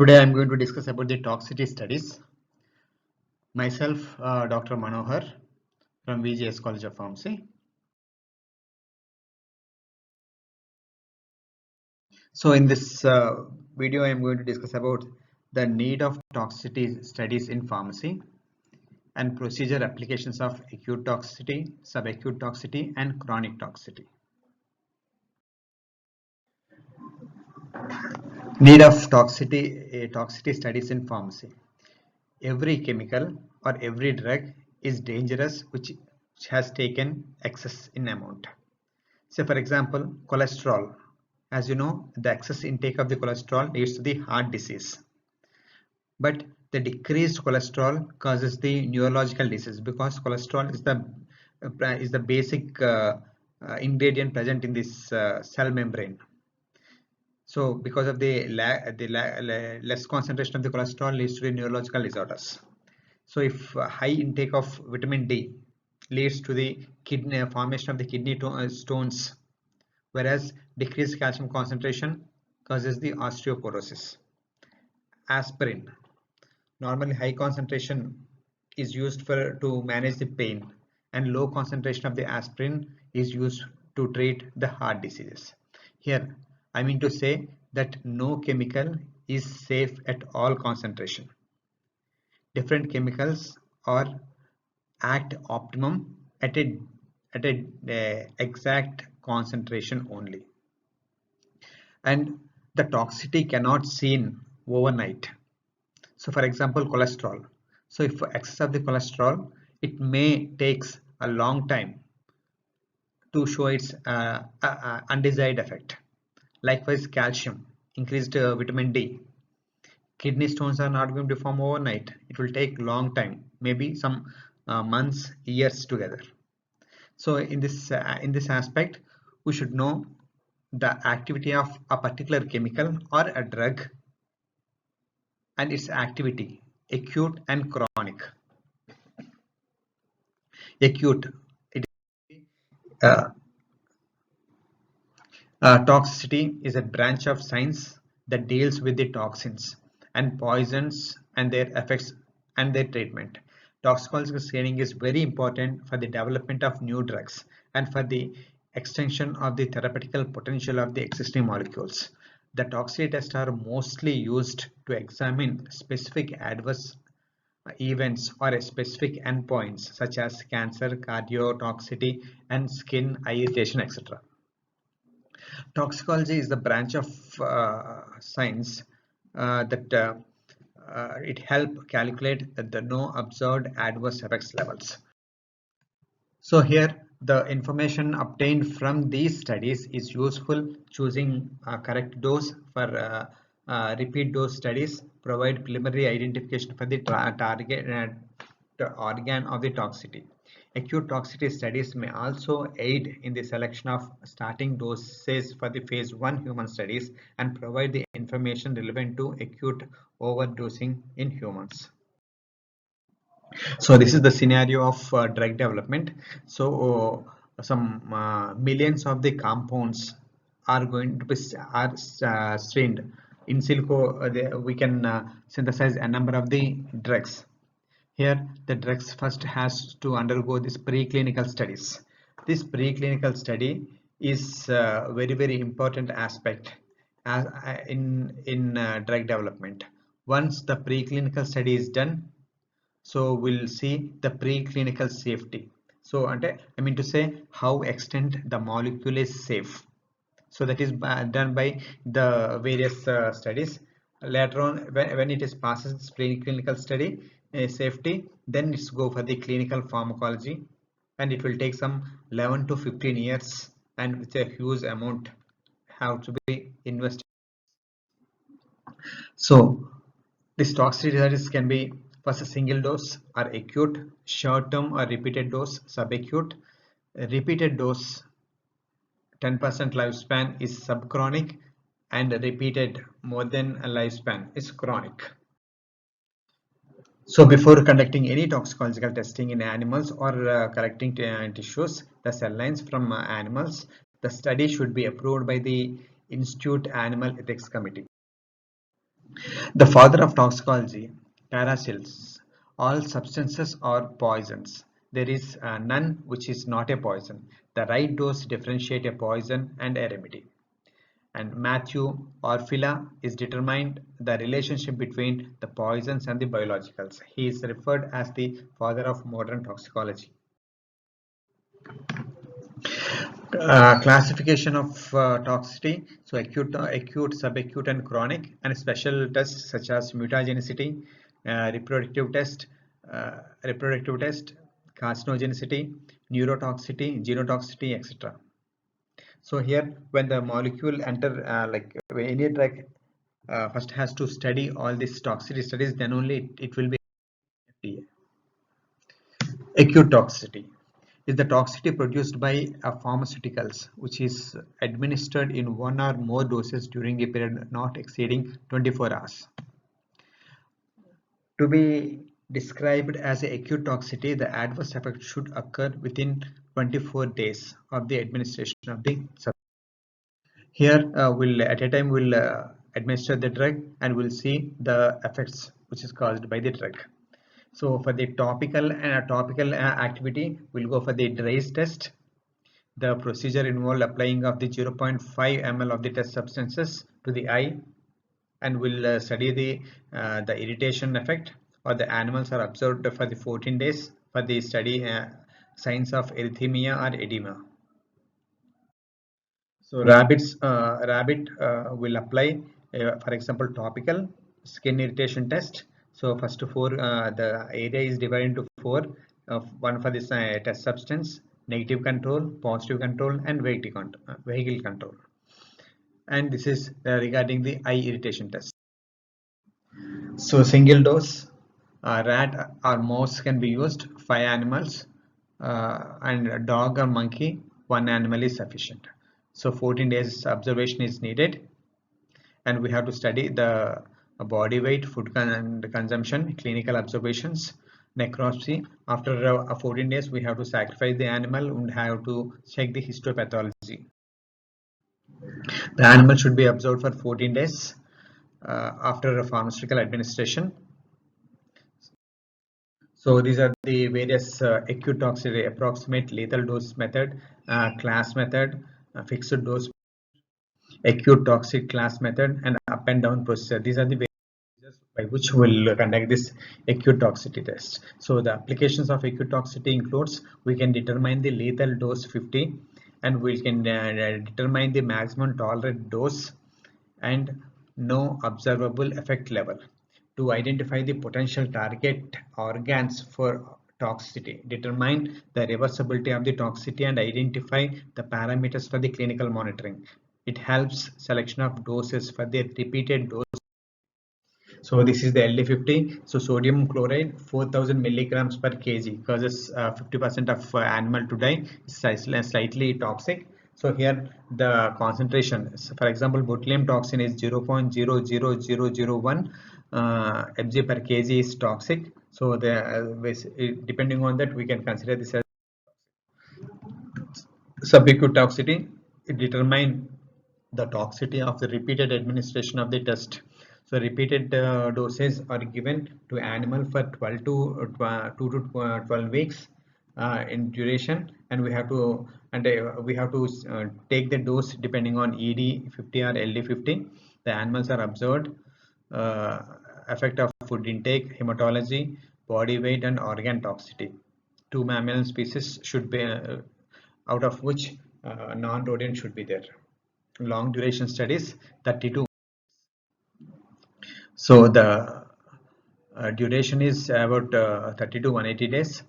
Today I am going to discuss about the toxicity studies. Myself, Dr. Manohar from VGS College of Pharmacy. So in this video I am going to discuss about the need of toxicity studies in pharmacy and procedure applications of acute toxicity, subacute toxicity and chronic toxicity. Need of toxicity studies in pharmacy. Every chemical or every drug is dangerous which has taken excess in amount. So for example, cholesterol. As you know, the excess intake of the cholesterol leads to the heart disease. But the decreased cholesterol causes the neurological disease because cholesterol is the basic ingredient present in this cell membrane. So because of the less concentration of the cholesterol leads to the neurological disorders. So if high intake of vitamin D leads to the kidney formation of the kidney stones, whereas decreased calcium concentration causes the osteoporosis. Aspirin. Normally high concentration is used to manage the pain, and low concentration of the aspirin is used to treat the heart diseases. Here I mean to say that no chemical is safe at all concentration. Different chemicals are act optimum at a exact concentration only, and the toxicity cannot seen overnight. So for example, cholesterol. So if excess of the cholesterol, it may takes a long time to show its undesired effect. Likewise, calcium, increased vitamin D. Kidney stones are not going to form overnight. It will take long time, maybe some months, years together. So in this aspect, we should know the activity of a particular chemical or a drug and its activity, acute and chronic. Acute, it uh, toxicity is a branch of science that deals with the toxins and poisons and their effects and their treatment. Toxicological screening is very important for the development of new drugs and for the extension of the therapeutical potential of the existing molecules. The toxicity tests are mostly used to examine specific adverse events or specific endpoints such as cancer, cardiotoxicity, and skin irritation, etc. Toxicology is the branch of science that it help calculate the no observed adverse effects levels. So here the information obtained from these studies is useful choosing a correct dose for repeat dose studies, provide preliminary identification for the target organ of the toxicity. Acute toxicity studies may also aid in the selection of starting doses for the phase 1 human studies and provide the information relevant to acute overdosing in humans. So this is the scenario of drug development. So some millions of the compounds are going to be strained in silico. We can synthesize a number of the drugs. Here the drugs first has to undergo this preclinical studies. This preclinical study is very important aspect as in drug development. Once the preclinical study is done, so we'll see the preclinical safety. So I mean to say how extent the molecule is safe. So that is done by the various studies. Later on, when it is passes this preclinical study safety, then it's go for the clinical pharmacology, and it will take some 11 to 15 years, and with a huge amount have to be invested. So this toxicity studies can be first a single dose or acute, short term or repeated dose, subacute. Repeated dose 10% lifespan is subchronic, and repeated more than a lifespan is chronic. So before conducting any toxicological testing in animals or collecting tissues, the cell lines from animals, the study should be approved by the Institute Animal Ethics Committee. The father of toxicology, Paracelsus, all substances are poisons. There is none which is not a poison. The right dose differentiate a poison and a remedy. And Matthew Orfila is determined the relationship between the poisons and the biologicals. He is referred as the father of modern toxicology. Classification of toxicity, so acute, subacute and chronic, and special tests such as mutagenicity, reproductive test, reproductive test, carcinogenicity, neurotoxicity, genotoxicity, etc. So here when the molecule enter like any drug first has to study all these toxicity studies, then only it will be FDA. Acute toxicity is the toxicity produced by pharmaceuticals which is administered in one or more doses during a period not exceeding 24 hours. To be described as acute toxicity, the adverse effect should occur within 24 days of the administration of the substance. Here we'll at a time we'll administer the drug and we'll see the effects which is caused by the drug. So for the topical activity, we'll go for the DRACE test. The procedure involved applying of the 0.5 ml of the test substances to the eye, and we'll study the irritation effect, or the animals are observed for the 14 days for the study signs of erythema or edema. So rabbit will apply, for example, topical skin irritation test. So first four, the area is divided into four. One for this test substance, negative control, positive control, and vehicle control. And this is regarding the eye irritation test. So single dose, rat or mouse can be used. 5 animals, and a dog or monkey, 1 animal is sufficient. So 14 days observation is needed, and we have to study the body weight, food consumption, clinical observations, necropsy. After 14 days, we have to sacrifice the animal and have to check the histopathology. The animal should be observed for 14 days after a pharmaceutical administration. So these are the various acute toxicity: approximate lethal dose method, class method, fixed dose, acute toxic class method, and up and down procedure. These are the ways by which we'll conduct this acute toxicity test. So the applications of acute toxicity includes, we can determine the lethal dose 50, and we can determine the maximum tolerant dose and no observable effect level. To identify the potential target organs for toxicity, determine the reversibility of the toxicity, and identify the parameters for the clinical monitoring. It helps selection of doses for the repeated dose. So this is the LD50. So sodium chloride 4000 milligrams per kg causes 50% of animal to die. Slightly toxic. So here the concentration, for example, botulinum toxin is 0.00001 mg per kg is toxic. So depending on that, we can consider this as subacute toxicity. It determines the toxicity of the repeated administration of the test. So repeated doses are given to animal for 12 to 2 to 12 weeks in duration, and we have to take the dose depending on ED50 or LD50. The animals are observed. uh, Effect of food intake, hematology, body weight, and organ toxicity. 2 mammalian species should be out of which non-rodent should be there. Long duration studies, 32. So the duration is about 30 to 180 days.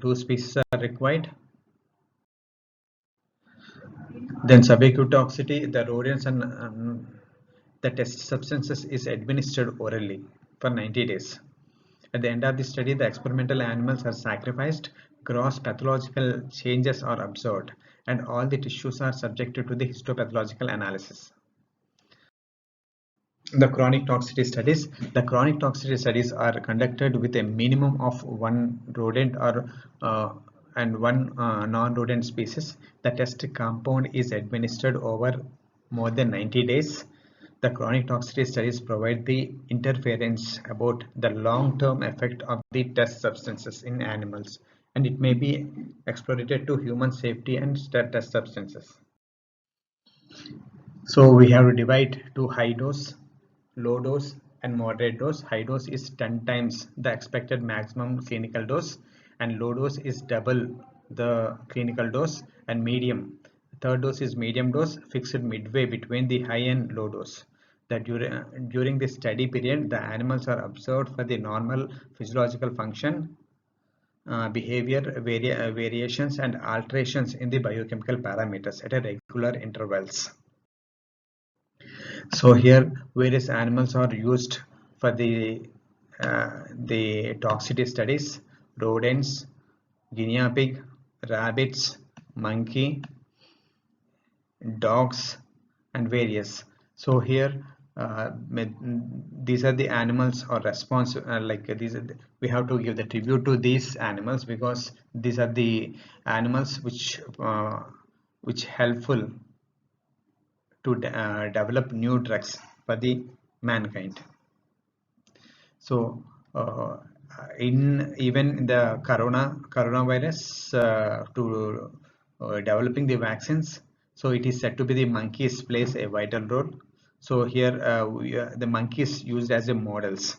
2 species are required. Then subacute toxicity, the rodents and the test substances is administered orally for 90 days. At the end of the study, the experimental animals are sacrificed, gross pathological changes are observed, and all the tissues are subjected to the histopathological analysis. The chronic toxicity studies. The chronic toxicity studies are conducted with a minimum of one rodent or and one non-rodent species. The test compound is administered over more than 90 days. The chronic toxicity studies provide the interference about the long-term effect of the test substances in animals, and it may be exploited to human safety and test substances. So we have to divide to high dose, low dose and moderate dose. High dose is 10 times the expected maximum clinical dose, and low dose is double the clinical dose, and medium. Third dose is medium dose, fixed midway between the high and low dose. That during the study period, the animals are observed for the normal physiological function, behavior variations and alterations in the biochemical parameters at a regular intervals. So here various animals are used for the toxicity studies: rodents, guinea pig, rabbits, monkey, dogs, and various. So here these are the animals or response we have to give the tribute to these animals, because these are the animals which helpful to develop new drugs for the mankind. So in even the coronavirus, to developing the vaccines, so it is said to be the monkeys plays a vital role. So here the monkeys used as a models.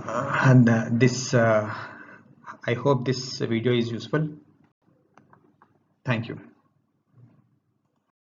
And this I hope this video is useful. Thank you.